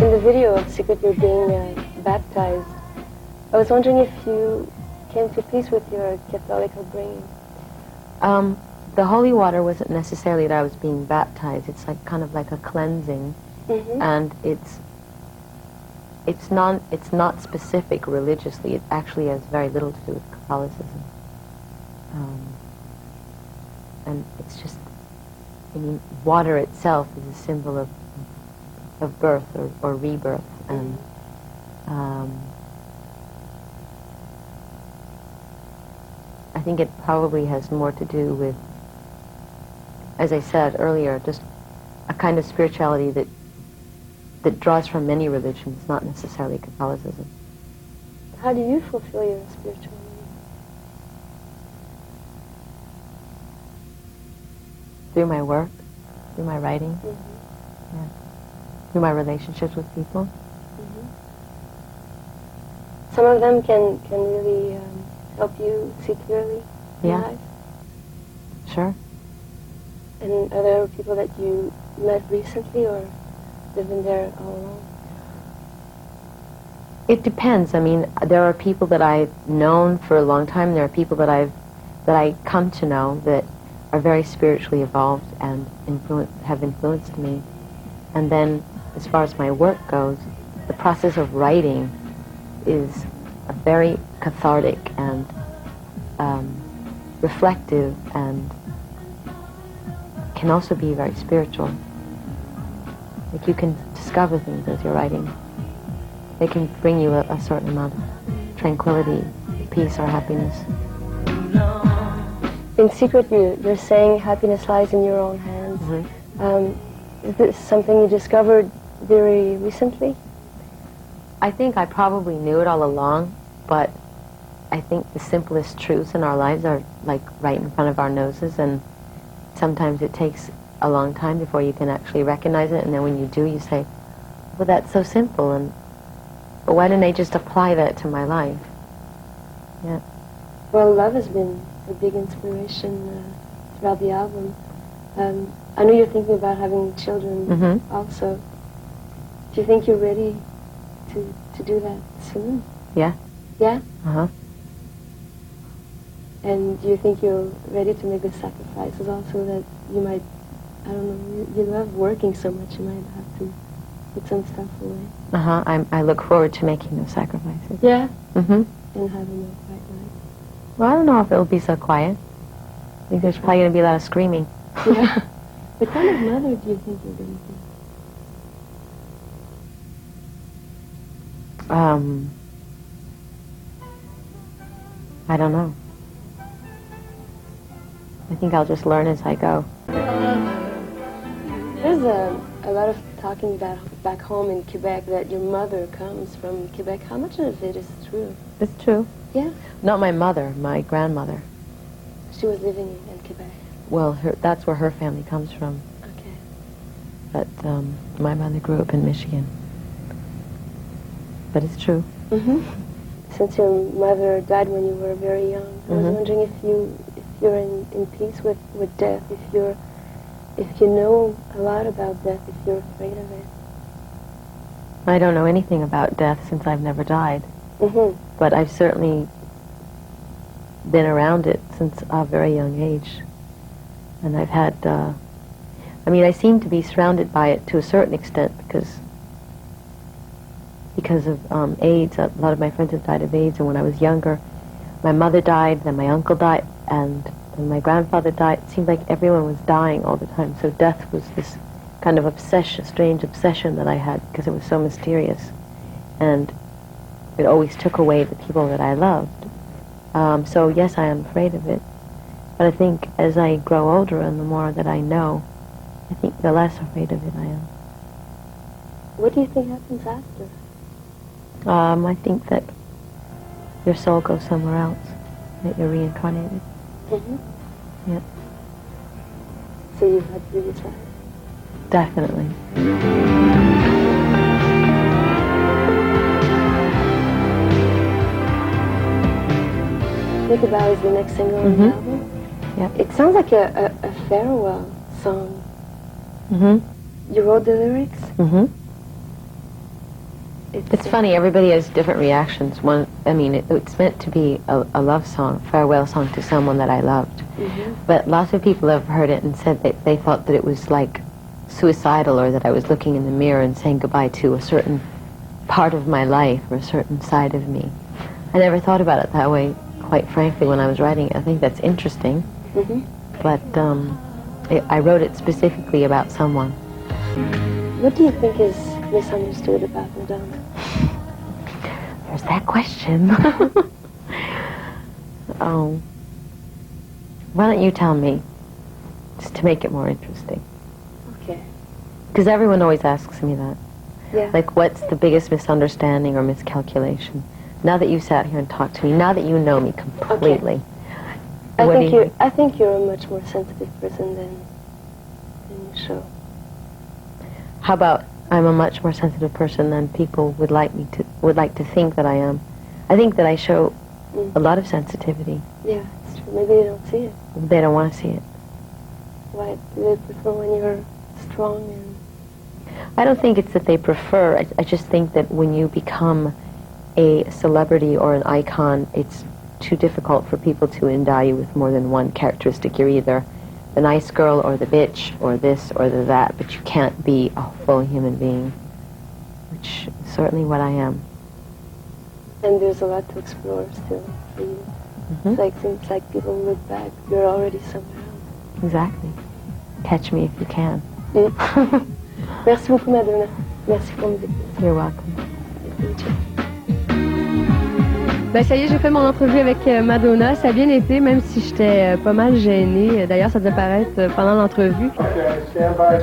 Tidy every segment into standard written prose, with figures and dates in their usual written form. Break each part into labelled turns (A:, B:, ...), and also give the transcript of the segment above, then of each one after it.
A: In the video of Secret, you're being baptized. I was wondering if you came to peace with your Catholic upbringing.
B: The holy water wasn't necessarily that I was being baptized. It's like kind of like a cleansing, and it's not specific religiously. It actually has very little to do with Catholicism, and it's just, I mean, water itself is a symbol of birth or rebirth, and I think it probably has more to do with, as I said earlier, just a kind of spirituality that draws from many religions, not necessarily Catholicism.
A: How do you fulfill your spirituality?
B: Through my work, through my writing, yeah. Through my relationships with people.
A: Some of them can really help you see clearly in life?
B: Sure.
A: And are there people that you met recently, or they've been there all along?
B: It depends. I mean, there are people that I've known for a long time. There are people that I come to know that are very spiritually evolved and have influenced me. And then, as far as my work goes, the process of writing is a very cathartic and reflective, and can also be very spiritual. Like, you can discover things as you're writing. They can bring you a certain amount of tranquility, peace, or happiness.
A: In Secret, you're saying happiness lies in your own hands. Is this something you discovered very recently?
B: I think I probably knew it all along, but I think the simplest truths in our lives are like right in front of our noses, and sometimes it takes a long time before you can actually recognize it, and then when you do, you say, well, that's so simple, but why didn't I just apply that to my life? Yeah.
A: Well, love has been a big inspiration throughout the album. I know you're thinking about having children also. Do you think you're ready to do that soon?
B: Yeah.
A: Yeah?
B: Uh-huh.
A: And do you think you're ready to make the sacrifices also that you might, I don't know, you love working so much, you might have to put some stuff away?
B: Uh-huh. I look forward to making those sacrifices.
A: Yeah?
B: Mm-hmm.
A: And having a quiet life.
B: Well, I don't know if it'll be so quiet. I think there's probably going to be a lot of screaming.
A: Yeah. What kind of mother do you think you're going to be?
B: I don't know. I think I'll just learn as I go.
A: There's a lot of talking about back home in Quebec that your mother comes from Quebec. How much of it is true?
B: It's true.
A: Yeah?
B: Not my mother, my grandmother.
A: She was living in Quebec.
B: Well, that's where her family comes from.
A: Okay.
B: But my mother grew up in Michigan. But it's true.
A: Since your mother died when you were very young, I was wondering if you're in peace with death, if you know a lot about death, if you're afraid of it.
B: I don't know anything about death since I've never died. But I've certainly been around it since a very young age. And I've had, I seem to be surrounded by it to a certain extent because of AIDS. A lot of my friends have died of AIDS, and when I was younger, my mother died, then my uncle died, and then my grandfather died. It seemed like everyone was dying all the time, so death was this kind of obsession, strange obsession that I had, because it was so mysterious. And it always took away the people that I loved. So yes, I am afraid of it. But I think as I grow older and the more that I know, I think the less afraid of it I am.
A: What do you think happens after?
B: I think that your soul goes somewhere else, that you're reincarnated. Yeah.
A: So you've had previous life?
B: Definitely.
A: Think About is the next single on the album?
B: Yeah.
A: It sounds like a farewell song. You wrote the lyrics?
B: It's funny, everybody has different reactions. One, I mean, it's meant to be a love song, farewell song to someone that I loved. But lots of people have heard it and said that they thought that it was like suicidal, or that I was looking in the mirror and saying goodbye to a certain part of my life or a certain side of me. I never thought about it that way, quite frankly, when I was writing it. I think that's interesting. But I wrote it specifically about someone.
A: What do you think is misunderstood about Madonna?
B: There's that question. Oh. Why don't you tell me, just to make it more interesting?
A: Okay.
B: Because everyone always asks me that.
A: Yeah.
B: Like, what's the biggest misunderstanding or miscalculation? Now that you sat here and talked to me, now that you know me completely.
A: Okay. I think you're a much more sensitive person than you show.
B: How about I'm a much more sensitive person than people would like to think that I am? I think that I show a lot of sensitivity.
A: Yeah, it's true. Maybe they don't see it.
B: They don't want to see it.
A: Why do they prefer when you're strong and...
B: I don't think it's that they prefer. I just think that when you become a celebrity or an icon, it's too difficult for people to endow you with more than one characteristic. You're either the nice girl or the bitch or this or the that, but you can't be a full human being, which is certainly what I am.
A: And there's a lot to explore still for you. It's like, seems like people look back, you're already somewhere else.
B: Exactly. Catch me if you can.
A: Merci beaucoup, Madonna. Merci pour me écouter.
B: You're welcome.
C: Ben ça y est, j'ai fait mon entrevue avec Madonna. Ça a bien été, même si j'étais pas mal gênée. D'ailleurs, ça devait paraître pendant l'entrevue.
D: Okay, stand by.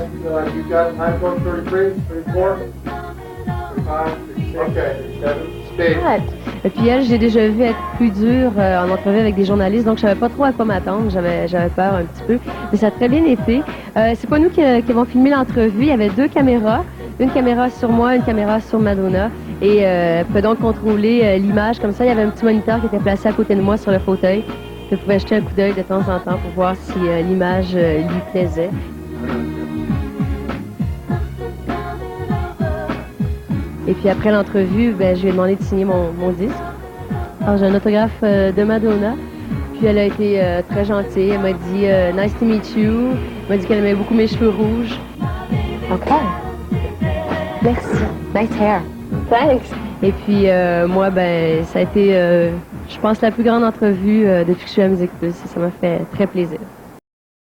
D: You got time code 33, 34, 35, 36, okay, 37, stage.
C: Et puis elle, j'ai déjà vu être plus dure en entrevue avec des journalistes, donc je savais pas trop à quoi m'attendre. J'avais peur un petit peu, mais ça a très bien été. C'est pas nous qui avons filmé l'entrevue. Il y avait deux caméras, une caméra sur moi, une caméra sur Madonna, et elle pouvait donc contrôler l'image comme ça. Il y avait un petit moniteur qui était placé à côté de moi sur le fauteuil. Je pouvais jeter un coup d'œil de temps en temps pour voir si l'image lui plaisait. Et puis après l'entrevue, ben, je lui ai demandé de signer mon disque. Alors j'ai un autographe de Madonna. Puis elle a été très gentille. Elle m'a dit « Nice to meet you ». Elle m'a dit qu'elle aimait beaucoup mes cheveux rouges.
B: OK. Merci. Nice hair.
A: Thanks.
C: Et puis moi, ben, ça a été, je pense, la plus grande entrevue depuis que je suis à Musique+. Ça m'a fait très plaisir.